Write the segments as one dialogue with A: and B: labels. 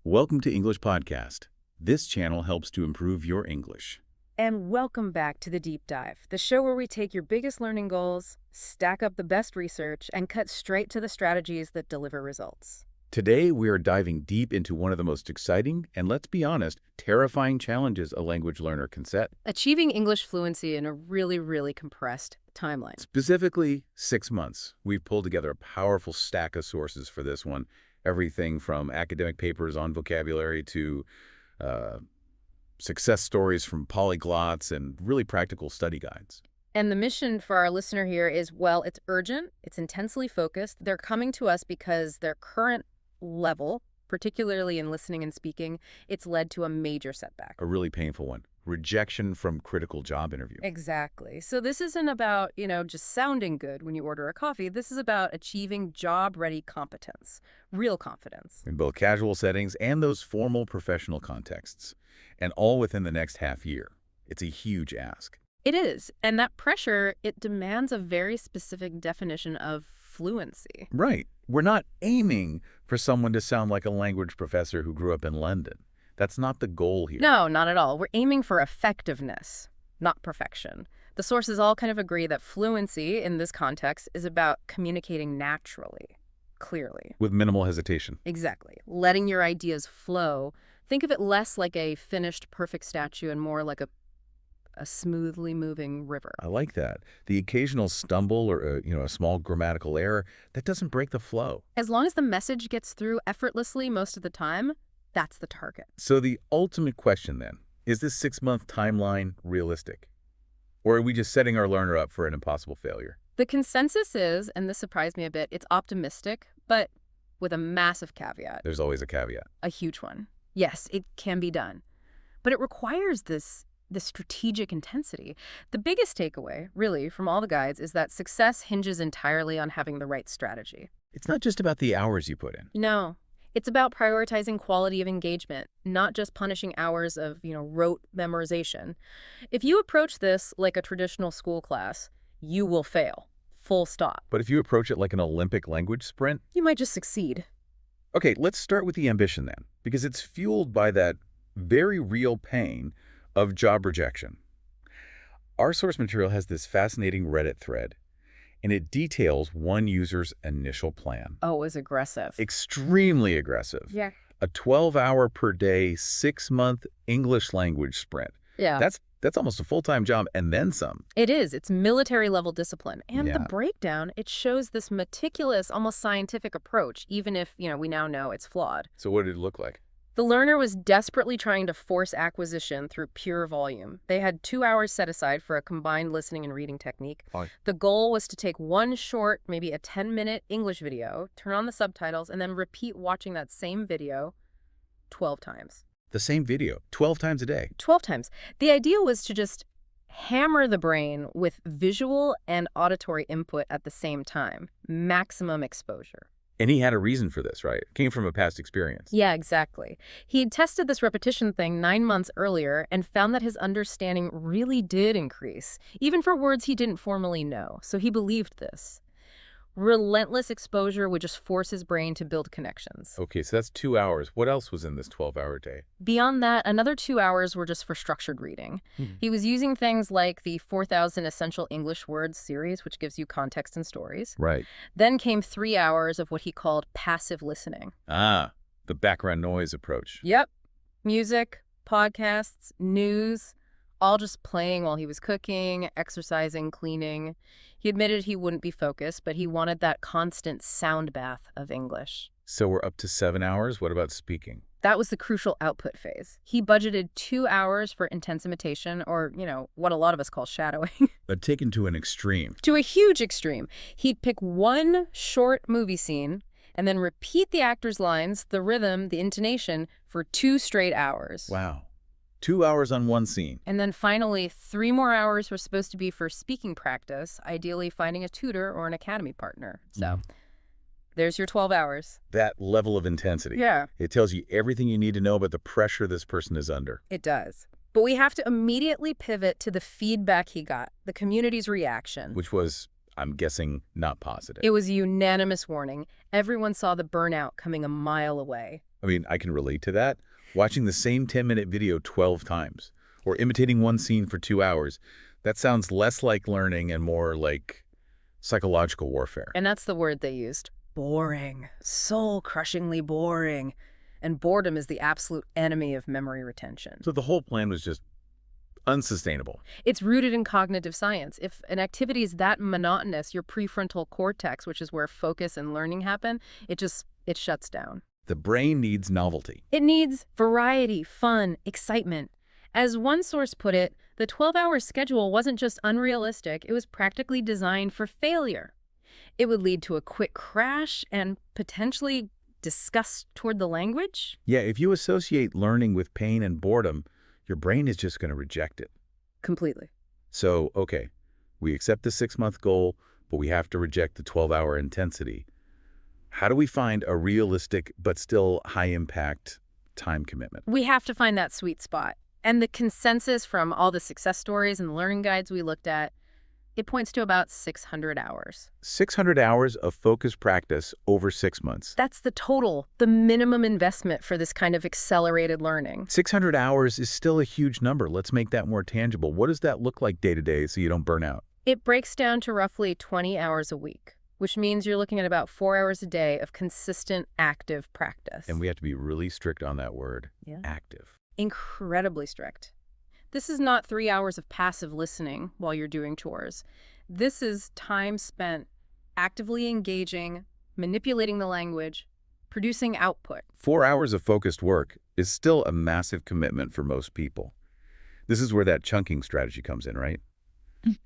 A: Welcome to English Podcast. This channel helps to improve your English.
B: And welcome back to The Deep Dive, the show where we take your biggest learning goals, stack up the best research, and cut straight to the strategies that deliver results.
A: Today, we are diving deep into one of the most exciting and, let's be honest, terrifying challenges a language learner can set.
B: Achieving English fluency in a really compressed timeline.
A: Specifically, 6 months. We've pulled together a powerful stack of sources for this one. Everything from academic papers on vocabulary to success stories from polyglots and really practical study guides.
B: And the mission for our listener here is, well, it's urgent, it's intensely focused. They're coming to us because their current level, particularly in listening and speaking, it's led to a major setback.
A: A really painful one. Rejection from critical job interview.
B: Exactly. So this isn't about, just sounding good when you order a coffee. This is about achieving job-ready competence, real confidence.
A: In both casual settings and those formal professional contexts, and all within the next half year. It's a huge ask.
B: It is. And that pressure, it demands a very specific definition of fluency.
A: Right. We're not aiming for someone to sound like a language professor who grew up in London. That's not the goal here.
B: No, not at all. We're aiming for effectiveness, not perfection. The sources all kind of agree that fluency in this context is about communicating naturally, clearly.
A: With minimal hesitation.
B: Exactly. Letting your ideas flow. Think of it less like a finished, perfect statue and more like a smoothly moving river.
A: I like that. The occasional stumble or a small grammatical error, that doesn't break the flow.
B: As long as the message gets through effortlessly most of the time, that's the target.
A: So the ultimate question then, is this 6-month timeline realistic? Or are we just setting our learner up for an impossible failure?
B: The consensus is, and this surprised me a bit, it's optimistic, but with a massive caveat.
A: There's always a caveat.
B: A huge one. Yes, it can be done. But it requires this strategic intensity. The biggest takeaway, really, from all the guides is that success hinges entirely on having the right strategy.
A: It's not just about the hours you put in.
B: No. It's about prioritizing quality of engagement, not just punishing hours of, rote memorization. If you approach this like a traditional school class, you will fail. Full stop.
A: But if you approach it like an Olympic language sprint,
B: you might just succeed.
A: Okay, let's start with the ambition then, because it's fueled by that very real pain of job rejection. Our source material has this fascinating Reddit thread, and it details one user's initial plan.
B: Oh, it was aggressive.
A: Extremely aggressive.
B: Yeah.
A: A 12-hour per day, 6-month English language sprint.
B: Yeah.
A: That's almost a full-time job and then some.
B: It is. It's military-level discipline. And
A: Yeah.
B: the breakdown, it shows this meticulous, almost scientific approach, even if, we now know it's flawed.
A: So what did it look like?
B: The learner was desperately trying to force acquisition through pure volume. They had 2 hours set aside for a combined listening and reading technique.
A: Oh.
B: The goal was to take one short, maybe a 10-minute English video, turn on the subtitles, and then repeat watching that same video 12 times.
A: The same video, 12 times a day.
B: 12 times. The idea was to just hammer the brain with visual and auditory input at the same time. Maximum exposure.
A: And he had a reason for this, right? It came from a past experience.
B: Yeah, exactly. He'd tested this repetition thing 9 months earlier and found that his understanding really did increase, even for words he didn't formally know. So he believed this. Relentless exposure would just force his brain to build connections.
A: Okay, so that's 2 hours. What else was in this 12-hour day?
B: Beyond that, another 2 hours were just for structured reading. He was using things like the 4,000 Essential English Words series, which gives you context and stories.
A: Right.
B: Then came 3 hours of what he called passive listening.
A: Ah, the background noise approach.
B: Yep. Music, podcasts, news, all just playing while he was cooking, exercising, cleaning. He admitted he wouldn't be focused, but he wanted that constant sound bath of English.
A: So we're up to 7 hours. What about speaking?
B: That was the crucial output phase. He budgeted 2 hours for intense imitation, or, what a lot of us call shadowing.
A: But taken to an extreme.
B: To a huge extreme. He'd pick one short movie scene and then repeat the actor's lines, the rhythm, the intonation, for 2 straight hours.
A: Wow. 2 hours on one scene.
B: And then finally, 3 more hours were supposed to be for speaking practice, ideally finding a tutor or an academy partner. So there's your 12 hours.
A: That level of intensity.
B: Yeah.
A: It tells you everything you need to know about the pressure this person is under.
B: It does. But we have to immediately pivot to the feedback he got, the community's reaction.
A: Which was I'm guessing not positive.
B: It was a unanimous warning. Everyone saw the burnout coming a mile away.
A: I mean, I can relate to that. Watching the same 10-minute video 12 times, or imitating one scene for 2 hours, that sounds less like learning and more like psychological warfare.
B: And that's the word they used. Boring. Soul-crushingly boring. And boredom is the absolute enemy of memory retention.
A: So the whole plan was just unsustainable.
B: It's rooted in cognitive science. If an activity is that monotonous, your prefrontal cortex, which is where focus and learning happen, it shuts down.
A: The brain needs novelty.
B: It needs variety, fun, excitement. As one source put it, the 12-hour schedule wasn't just unrealistic, it was practically designed for failure. It would lead to a quick crash and potentially disgust toward the language.
A: Yeah, if you associate learning with pain and boredom, your brain is just going to reject it.
B: Completely.
A: So, okay, we accept the 6-month goal, but we have to reject the 12-hour intensity. How do we find a realistic but still high-impact time commitment?
B: We have to find that sweet spot. And the consensus from all the success stories and learning guides we looked at, it points to about 600 hours.
A: 600 hours of focused practice over 6 months.
B: That's the total, the minimum investment for this kind of accelerated learning.
A: 600 hours is still a huge number. Let's make that more tangible. What does that look like day to day so you don't burn out?
B: It breaks down to roughly 20 hours a week, which means you're looking at about 4 hours a day of consistent active practice.
A: And we have to be really strict on that word, active.
B: Incredibly strict. This is not 3 hours of passive listening while you're doing chores. This is time spent actively engaging, manipulating the language, producing output.
A: 4 hours of focused work is still a massive commitment for most people. This is where that chunking strategy comes in, right?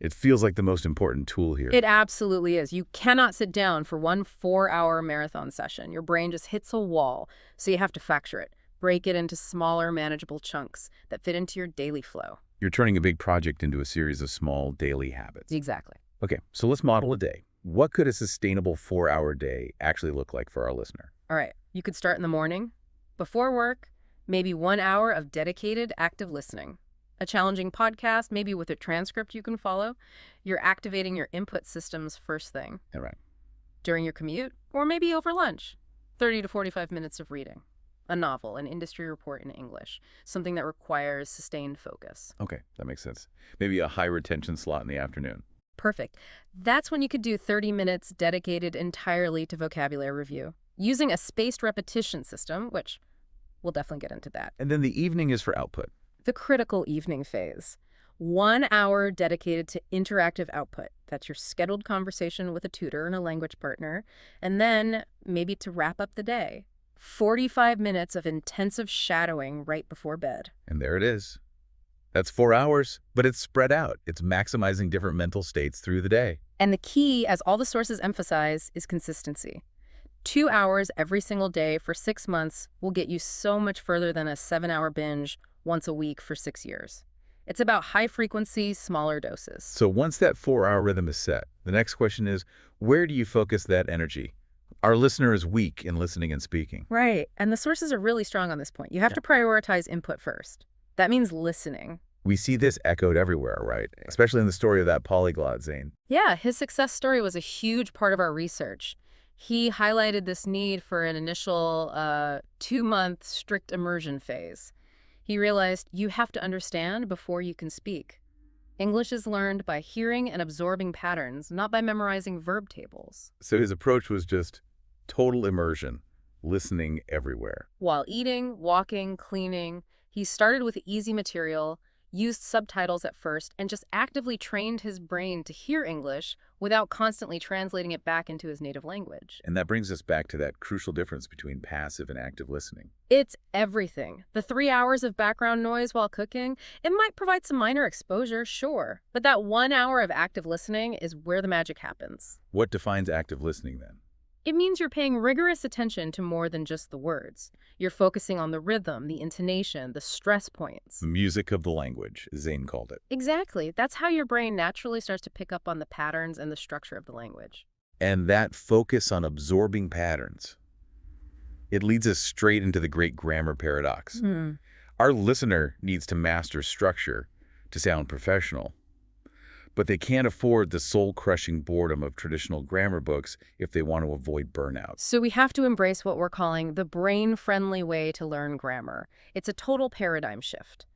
A: It feels like the most important tool here.
B: It absolutely is. You cannot sit down for one 4-hour marathon session. Your brain just hits a wall, so you have to fracture it. Break it into smaller, manageable chunks that fit into your daily flow.
A: You're turning a big project into a series of small daily habits.
B: Exactly.
A: Okay, so let's model a day. What could a sustainable 4-hour day actually look like for our listener?
B: All right. You could start in the morning. Before work, maybe 1 hour of dedicated active listening. A challenging podcast, maybe with a transcript you can follow. You're activating your input systems first thing.
A: All right.
B: During your commute, or maybe over lunch, 30 to 45 minutes of reading. A novel, an industry report in English, something that requires sustained focus.
A: Okay, that makes sense. Maybe a high retention slot in the afternoon.
B: Perfect. That's when you could do 30 minutes dedicated entirely to vocabulary review, using a spaced repetition system, which we'll definitely get into that.
A: And then the evening is for output.
B: The critical evening phase. 1 hour dedicated to interactive output. That's your scheduled conversation with a tutor and a language partner. And then maybe to wrap up the day, 45 minutes of intensive shadowing right before bed.
A: And there it is. That's 4 hours, but it's spread out. It's maximizing different mental states through the day.
B: And the key, as all the sources emphasize, is consistency. 2 hours every single day for 6 months will get you so much further than a 7-hour binge once a week for 6 years. It's about high frequency, smaller doses.
A: So once that 4-hour rhythm is set, the next question is, where do you focus that energy? Our listener is weak in listening and speaking.
B: Right. And the sources are really strong on this point. You have to prioritize input first. That means listening.
A: We see this echoed everywhere, right? Especially in the story of that polyglot, Zane.
B: Yeah, his success story was a huge part of our research. He highlighted this need for an initial 2-month strict immersion phase. He realized you have to understand before you can speak. English is learned by hearing and absorbing patterns, not by memorizing verb tables.
A: So his approach was just total immersion, listening everywhere.
B: While eating, walking, cleaning, he started with easy material, used subtitles at first, and just actively trained his brain to hear English without constantly translating it back into his native language.
A: And that brings us back to that crucial difference between passive and active listening.
B: It's everything. The 3 hours of background noise while cooking, it might provide some minor exposure, sure, but that 1 hour of active listening is where the magic happens.
A: What defines active listening then?
B: It means you're paying rigorous attention to more than just the words. You're focusing on the rhythm, the intonation, the stress points.
A: The music of the language, Zane called it.
B: Exactly. That's how your brain naturally starts to pick up on the patterns and the structure of the language.
A: And that focus on absorbing patterns, it leads us straight into the great grammar paradox. Our listener needs to master structure to sound professional. But they can't afford the soul-crushing boredom of traditional grammar books if they want to avoid burnout.
B: So we have to embrace what we're calling the brain-friendly way to learn grammar. It's a total paradigm shift.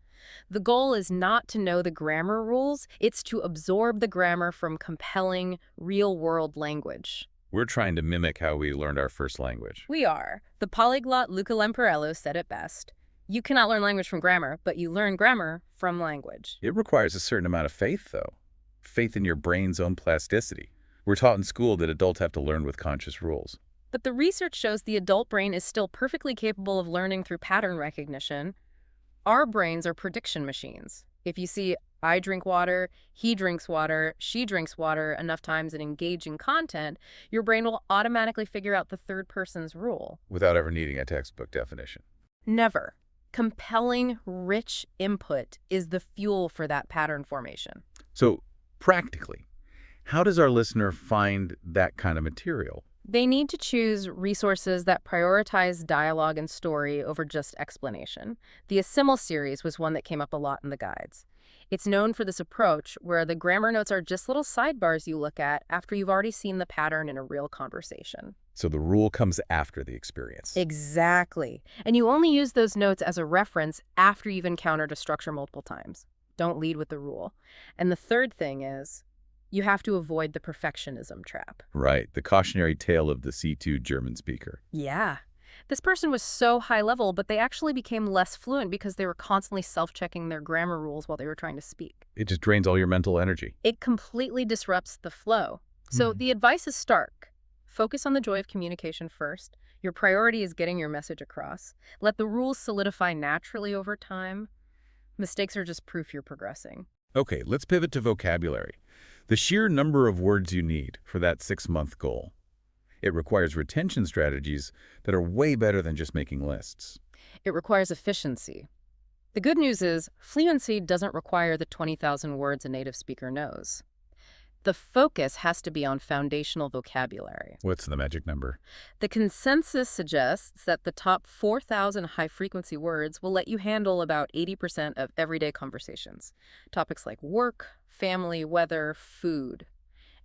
B: The goal is not to know the grammar rules, it's to absorb the grammar from compelling, real-world language.
A: We're trying to mimic how we learned our first language.
B: We are. The polyglot Luca Lamparello said it best. You cannot learn language from grammar, but you learn grammar from language.
A: It requires a certain amount of faith, though. Faith in your brain's own plasticity. We're taught in school that adults have to learn with conscious rules.
B: But the research shows the adult brain is still perfectly capable of learning through pattern recognition. Our brains are prediction machines. If you see, I drink water, he drinks water, she drinks water enough times in engaging content, your brain will automatically figure out the third person's rule.
A: Without ever needing a textbook definition.
B: Never. Compelling, rich input is the fuel for that pattern formation.
A: So, practically, how does our listener find that kind of material?
B: They need to choose resources that prioritize dialogue and story over just explanation. The Assimil series was one that came up a lot in the guides. It's known for this approach where the grammar notes are just little sidebars you look at after you've already seen the pattern in a real conversation.
A: So the rule comes after the experience.
B: Exactly. And you only use those notes as a reference after you've encountered a structure multiple times. Don't lead with the rule. And the third thing is, you have to avoid the perfectionism trap.
A: Right, the cautionary tale of the C2 German speaker.
B: Yeah. This person was so high level, but they actually became less fluent because they were constantly self-checking their grammar rules while they were trying to speak.
A: It just drains all your mental energy.
B: It completely disrupts the flow. So the advice is stark. Focus on the joy of communication first. Your priority is getting your message across. Let the rules solidify naturally over time. Mistakes are just proof you're progressing.
A: Okay, let's pivot to vocabulary. The sheer number of words you need for that 6-month goal. It requires retention strategies that are way better than just making lists.
B: It requires efficiency. The good news is, fluency doesn't require the 20,000 words a native speaker knows. The focus has to be on foundational vocabulary.
A: What's the magic number?
B: The consensus suggests that the top 4,000 high-frequency words will let you handle about 80% of everyday conversations. Topics like work, family, weather, food.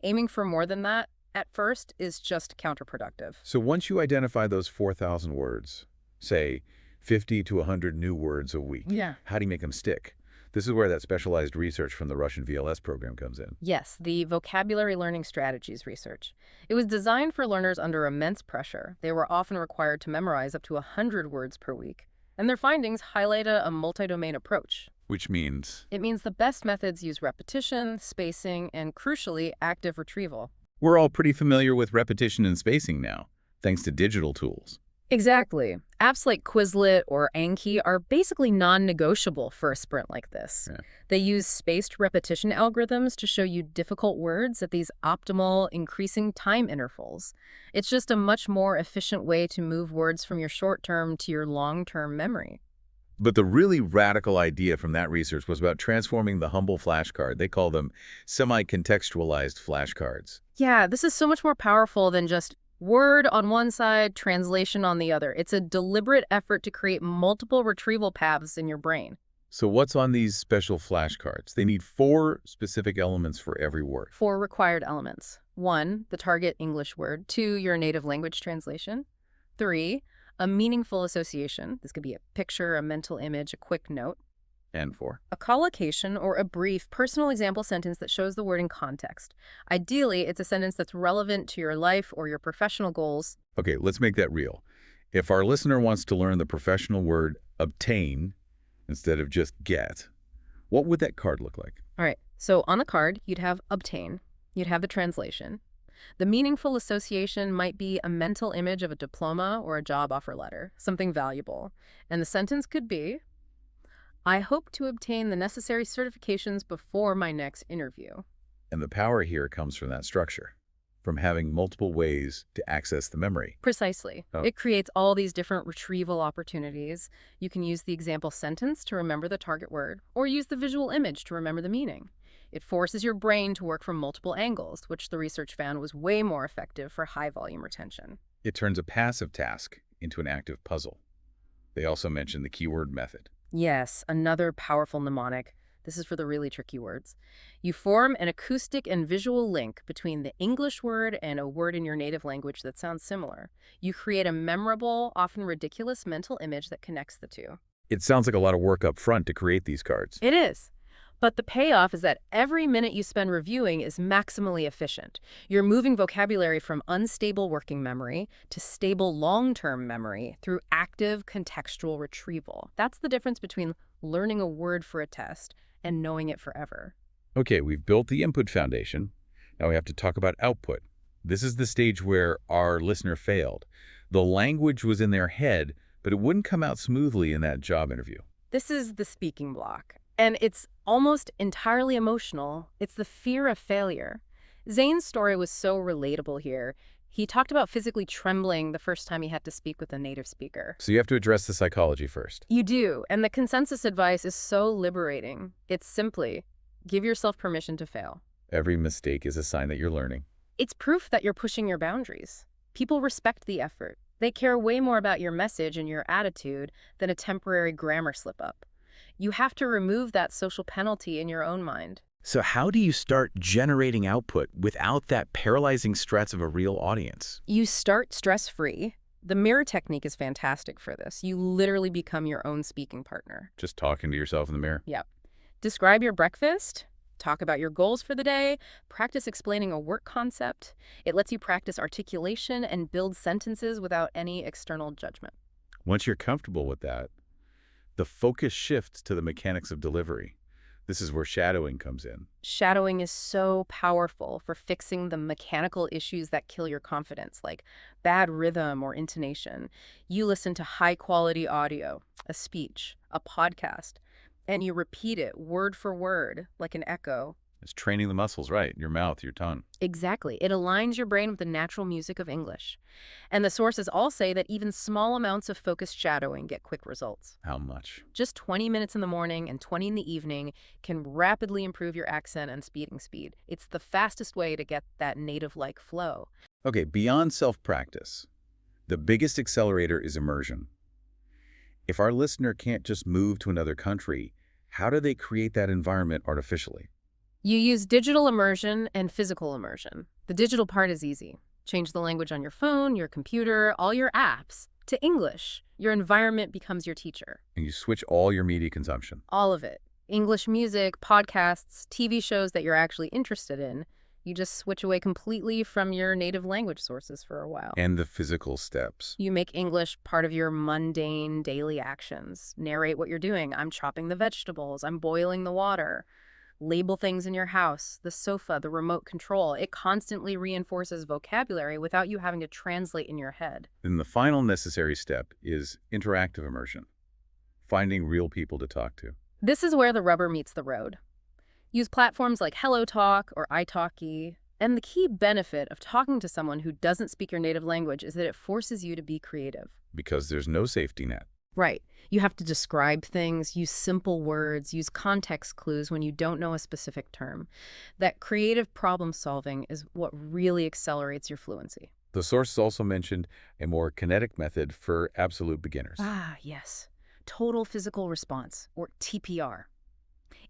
B: Aiming for more than that, at first, is just counterproductive.
A: So once you identify those 4,000 words, say 50 to 100 new words a week, how do you make them stick? This is where that specialized research from the Russian VLS program comes in.
B: Yes, the Vocabulary Learning Strategies research. It was designed for learners under immense pressure. They were often required to memorize up to 100 words per week. And their findings highlight a multi-domain approach.
A: Which means?
B: It means the best methods use repetition, spacing, and crucially, active retrieval.
A: We're all pretty familiar with repetition and spacing now, thanks to digital tools.
B: Exactly. Apps like Quizlet or Anki are basically non-negotiable for a sprint like this. They use spaced repetition algorithms to show you difficult words at these optimal, increasing time intervals. It's just a much more efficient way to move words from your short-term to your long-term memory.
A: But the really radical idea from that research was about transforming the humble flashcard. They call them semi-contextualized flashcards.
B: Yeah, this is so much more powerful than just word on one side, translation on the other. It's a deliberate effort to create multiple retrieval paths in your brain.
A: So what's on these special flashcards? They need 4 specific elements for every word.
B: 4 required elements. 1, the target English word. 2, your native language translation. 3, a meaningful association. This could be a picture, a mental image, a quick note.
A: And 4.
B: A collocation or a brief personal example sentence that shows the word in context. Ideally, it's a sentence that's relevant to your life or your professional goals.
A: Okay, let's make that real. If our listener wants to learn the professional word obtain instead of just get, what would that card look like?
B: All right, so on the card, you'd have obtain. You'd have the translation. The meaningful association might be a mental image of a diploma or a job offer letter, something valuable. And the sentence could be, I hope to obtain the necessary certifications before my next interview.
A: And the power here comes from that structure, from having multiple ways to access the memory.
B: Precisely. It creates all these different retrieval opportunities. You can use the example sentence to remember the target word, or use the visual image to remember the meaning. It forces your brain to work from multiple angles, which the research found was way more effective for high-volume retention.
A: It turns a passive task into an active puzzle. They also mentioned the keyword method.
B: Yes, another powerful mnemonic. This is for the really tricky words. You form an acoustic and visual link between the English word and a word in your native language that sounds similar. You create a memorable, often ridiculous mental image that connects the two.
A: It sounds like a lot of work up front to create these cards.
B: It is. But the payoff is that every minute you spend reviewing is maximally efficient. You're moving vocabulary from unstable working memory to stable long-term memory through active contextual retrieval. That's the difference between learning a word for a test and knowing it forever.
A: Okay, we've built the input foundation. Now we have to talk about output. This is the stage where our listener failed. The language was in their head, but it wouldn't come out smoothly in that job interview.
B: This is the speaking block. And it's almost entirely emotional. It's the fear of failure. Zane's story was so relatable here. He talked about physically trembling the first time he had to speak with a native speaker.
A: So you have to address the psychology first.
B: You do, and the consensus advice is so liberating. It's simply, give yourself permission to fail.
A: Every mistake is a sign that you're learning.
B: It's proof that you're pushing your boundaries. People respect the effort. They care way more about your message and your attitude than a temporary grammar slip-up. You have to remove that social penalty in your own mind.
C: So how do you start generating output without that paralyzing stress of a real audience?
B: You start stress-free. The mirror technique is fantastic for this. You literally become your own speaking partner.
A: Just talking to yourself in the mirror.
B: Yep. Describe your breakfast. Talk about your goals for the day. Practice explaining a work concept. It lets you practice articulation and build sentences without any external judgment.
A: Once you're comfortable with that, the focus shifts to the mechanics of delivery. This is where shadowing comes in.
B: Shadowing is so powerful for fixing the mechanical issues that kill your confidence, like bad rhythm or intonation. You listen to high-quality audio, a speech, a podcast, and you repeat it word for word, like an echo.
A: It's training the muscles, right? Your mouth, your tongue.
B: Exactly. It aligns your brain with the natural music of English. And the sources all say that even small amounts of focused shadowing get quick results.
A: How much?
B: Just 20 minutes in the morning and 20 in the evening can rapidly improve your accent and speaking speed. It's the fastest way to get that native-like flow.
A: Okay, beyond self-practice, the biggest accelerator is immersion. If our listener can't just move to another country, how do they create that environment artificially?
B: You use digital immersion and physical immersion. The digital part is easy. Change the language on your phone, your computer, all your apps to English. Your environment becomes your teacher.
A: And you switch all your media consumption.
B: All of it. English music, podcasts, TV shows that you're actually interested in. You just switch away completely from your native language sources for a while.
A: And the physical steps.
B: You make English part of your mundane daily actions. Narrate what you're doing. I'm chopping the vegetables. I'm boiling the water. Label things in your house, the sofa, the remote control. It constantly reinforces vocabulary without you having to translate in your head.
A: Then the final necessary step is interactive immersion, finding real people to talk to.
B: This is where the rubber meets the road. Use platforms like HelloTalk or italki. And the key benefit of talking to someone who doesn't speak your native language is that it forces you to be creative.
A: Because there's no safety net.
B: Right. You have to describe things, use simple words, use context clues when you don't know a specific term. That creative problem solving is what really accelerates your fluency.
A: The sources also mentioned a more kinetic method for absolute beginners.
B: Ah, yes. Total physical response, or TPR.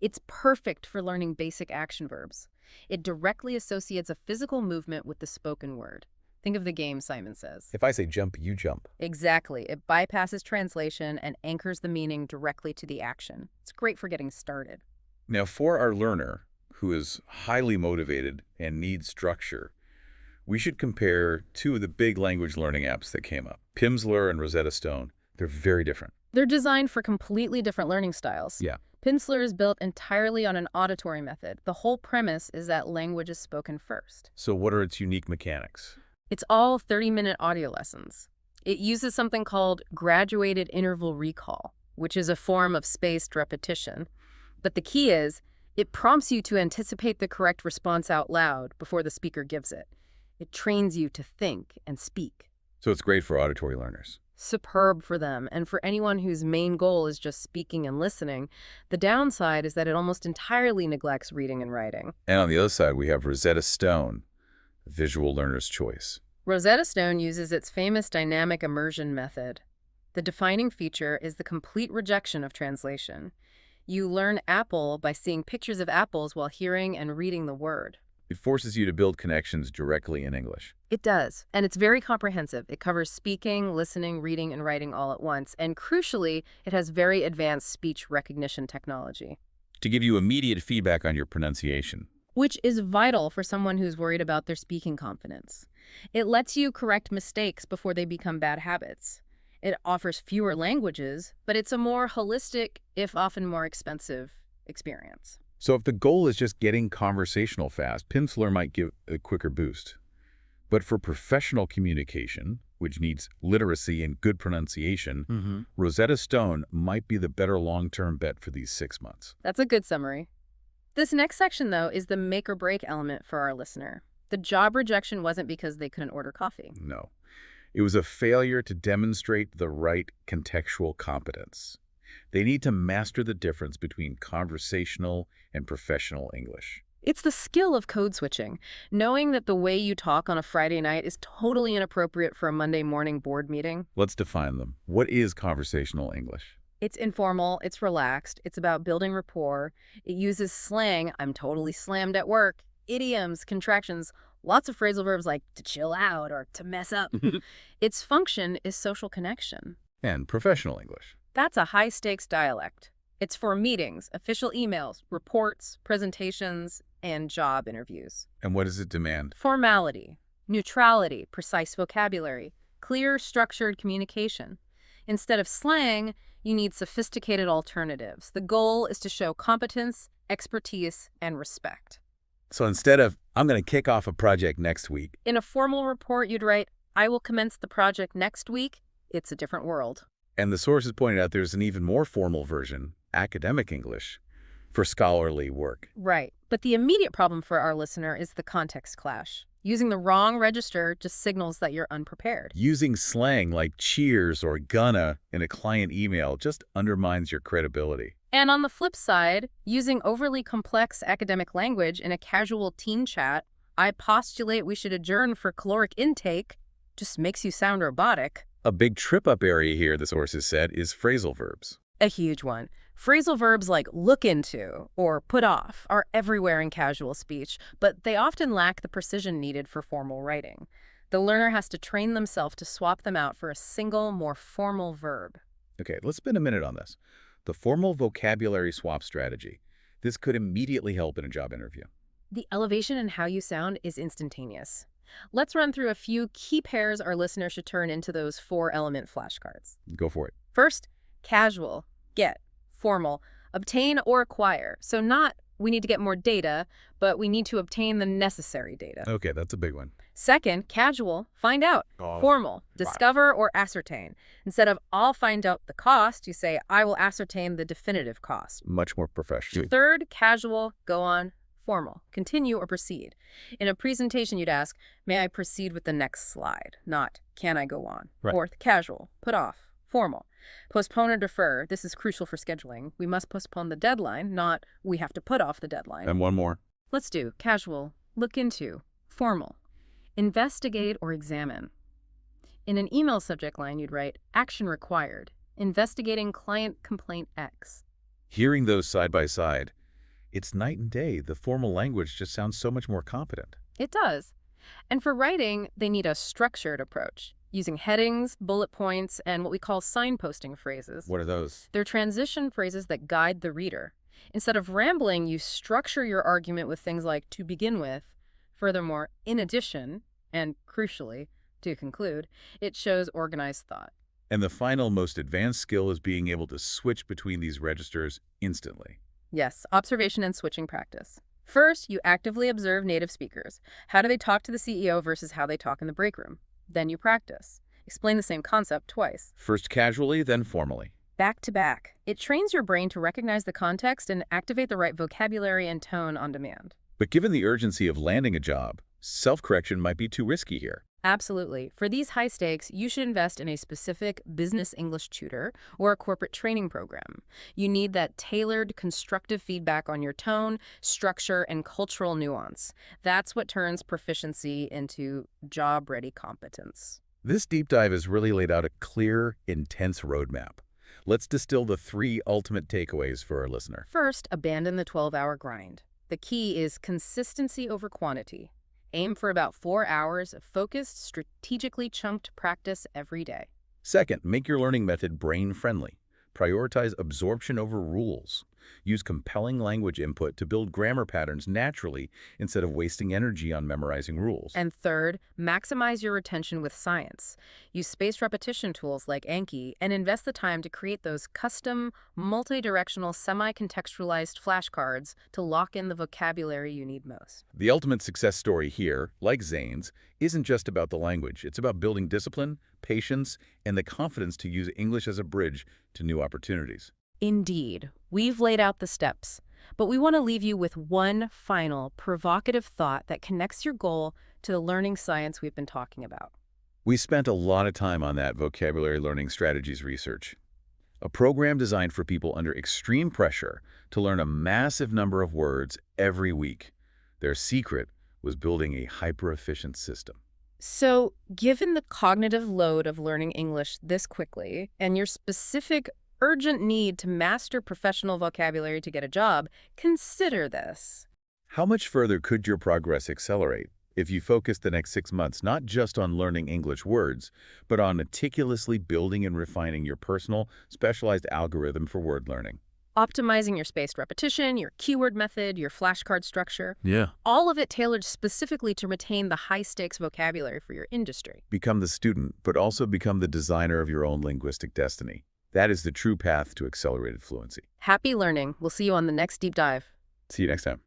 B: It's perfect for learning basic action verbs. It directly associates a physical movement with the spoken word. Think of the game, Simon Says.
A: If I say jump, you jump.
B: Exactly. It bypasses translation and anchors the meaning directly to the action. It's great for getting started.
A: Now, for our learner, who is highly motivated and needs structure, we should compare two of the big language learning apps that came up, Pimsleur and Rosetta Stone. They're very different.
B: They're designed for completely different learning styles.
A: Yeah.
B: Pimsleur is built entirely on an auditory method. The whole premise is that language is spoken first.
A: So what are its unique mechanics?
B: It's all 30-minute audio lessons. It uses something called graduated interval recall, which is a form of spaced repetition. But the key is, it prompts you to anticipate the correct response out loud before the speaker gives it. It trains you to think and speak.
A: So it's great for auditory learners.
B: Superb for them, and for anyone whose main goal is just speaking and listening. The downside is that it almost entirely neglects reading and writing.
A: And on the other side, we have Rosetta Stone, visual learner's choice.
B: Rosetta Stone uses its famous dynamic immersion method. The defining feature is the complete rejection of translation. You learn apple by seeing pictures of apples while hearing and reading the word.
A: It forces you to build connections directly in English.
B: It does, and it's very comprehensive. It covers speaking, listening, reading, and writing all at once, and crucially, it has very advanced speech recognition technology,
A: To give you immediate feedback on your pronunciation.
B: which is vital for someone who's worried about their speaking confidence. It lets you correct mistakes before they become bad habits. It offers fewer languages, but it's a more holistic, if often more expensive, experience.
A: So if the goal is just getting conversational fast, Pimsleur might give a quicker boost. But for professional communication, which needs literacy and good pronunciation, Rosetta Stone might be the better long-term bet for these 6 months.
B: That's a good summary. This next section, though, is the make or break element for our listener. The job rejection wasn't because they couldn't order coffee.
A: No. It was a failure to demonstrate the right contextual competence. They need to master the difference between conversational and professional English.
B: It's the skill of code switching, knowing that the way you talk on a Friday night is totally inappropriate for a Monday morning board meeting.
A: Let's define them. What is conversational English?
B: It's informal, it's relaxed, it's about building rapport. It uses slang, I'm totally slammed at work, idioms, contractions, lots of phrasal verbs like to chill out or to mess up. Its function is social connection.
A: And professional English.
B: That's a high-stakes dialect. It's for meetings, official emails, reports, presentations, and job interviews.
A: And what does it demand?
B: Formality, neutrality, precise vocabulary, clear, structured communication. Instead of slang, you need sophisticated alternatives. The goal is to show competence, expertise, and respect.
A: So instead of, I'm going to kick off a project next week,
B: In a formal report, you'd write, I will commence the project next week. It's a different world.
A: and the sources pointed out there's an even more formal version, academic English, for scholarly work.
B: Right. But the immediate problem for our listener is the context clash. Using the wrong register just signals that you're unprepared.
A: Using slang like cheers or gonna in a client email just undermines your credibility.
B: And on the flip side, using overly complex academic language in a casual teen chat, I postulate we should adjourn for caloric intake, just makes you sound robotic.
A: A big trip-up area here, the sources said, is phrasal verbs.
B: A huge one. Phrasal verbs like look into or put off are everywhere in casual speech, but they often lack the precision needed for formal writing. The learner has to train themselves to swap them out for a single, more formal verb.
A: Okay, let's spend a minute on this. The formal vocabulary swap strategy. This could immediately help in a job interview.
B: The elevation in how you sound is instantaneous. Let's run through a few key pairs our listener should turn into those 4-element flashcards.
A: Go for it.
B: First, casual, get, formal, obtain or acquire. So not we need to get more data, but we need to obtain the necessary data.
A: Okay, that's a big one.
B: Second, casual, find out. Formal, discover or ascertain. Instead of I'll find out the cost, you say I will ascertain the definitive cost.
A: Much more professional.
B: Third, casual, go on. Formal, continue or proceed. In a presentation, you'd ask, may I proceed with the next slide? Not, can I go on?
A: Right.
B: Fourth, casual, put off. Formal, postpone or defer. This is crucial for scheduling. We must postpone the deadline, not we have to put off the deadline.
A: And one more.
B: Let's do casual, look into. Formal, investigate or examine. In an email subject line, you'd write, action required, investigating client complaint X.
A: Hearing those side by side, it's night and day. The formal language just sounds so much more competent.
B: It does. And for writing, they need a structured approach, using headings, bullet points, and what we call signposting phrases.
A: What are those?
B: They're transition phrases that guide the reader. Instead of rambling, you structure your argument with things like to begin with. Furthermore, in addition, and crucially, to conclude, it shows organized thought.
A: And the final, most advanced skill is being able to switch between these registers instantly.
B: Yes, observation and switching practice. First, you actively observe native speakers. How do they talk to the CEO versus how they talk in the break room? Then you practice. Explain the same concept twice.
A: First casually, then formally.
B: Back to back. It trains your brain to recognize the context and activate the right vocabulary and tone on demand.
A: But given the urgency of landing a job, self-correction might be too risky here.
B: Absolutely. For these high stakes, you should invest in a specific business English tutor or a corporate training program. You need that tailored, constructive feedback on your tone, structure, and cultural nuance. That's what turns proficiency into job-ready competence.
A: This deep dive has really laid out a clear, intense roadmap. Let's distill the 3 ultimate takeaways for our listener.
B: First, abandon the 12-hour grind. The key is consistency over quantity. Aim for about 4 hours of focused, strategically chunked practice every day.
A: Second, make your learning method brain-friendly. Prioritize absorption over rules. Use compelling language input to build grammar patterns naturally instead of wasting energy on memorizing rules.
B: And third, maximize your retention with science. Use spaced repetition tools like Anki and invest the time to create those custom, multi-directional, semi-contextualized flashcards to lock in the vocabulary you need most.
A: The ultimate success story here, like Zane's, isn't just about the language. It's about building discipline, patience, and the confidence to use English as a bridge to new opportunities.
B: Indeed, we've laid out the steps, but we want to leave you with one final, provocative thought that connects your goal to the learning science we've been talking about.
A: We spent a lot of time on that vocabulary learning strategies research. A program designed for people under extreme pressure to learn a massive number of words every week. Their secret was building a hyper-efficient system.
B: So, given the cognitive load of learning English this quickly and your specific urgent need to master professional vocabulary to get a job, consider this.
A: How much further could your progress accelerate if you focused the next 6 months not just on learning English words, but on meticulously building and refining your personal, specialized algorithm for word learning?
B: Optimizing your spaced repetition, your keyword method, your flashcard structure.
C: Yeah.
B: All of it tailored specifically to retain the high-stakes vocabulary for your industry.
A: Become the student, but also become the designer of your own linguistic destiny. That is the true path to accelerated fluency.
B: Happy learning. We'll see you on the next deep dive.
A: See you next time.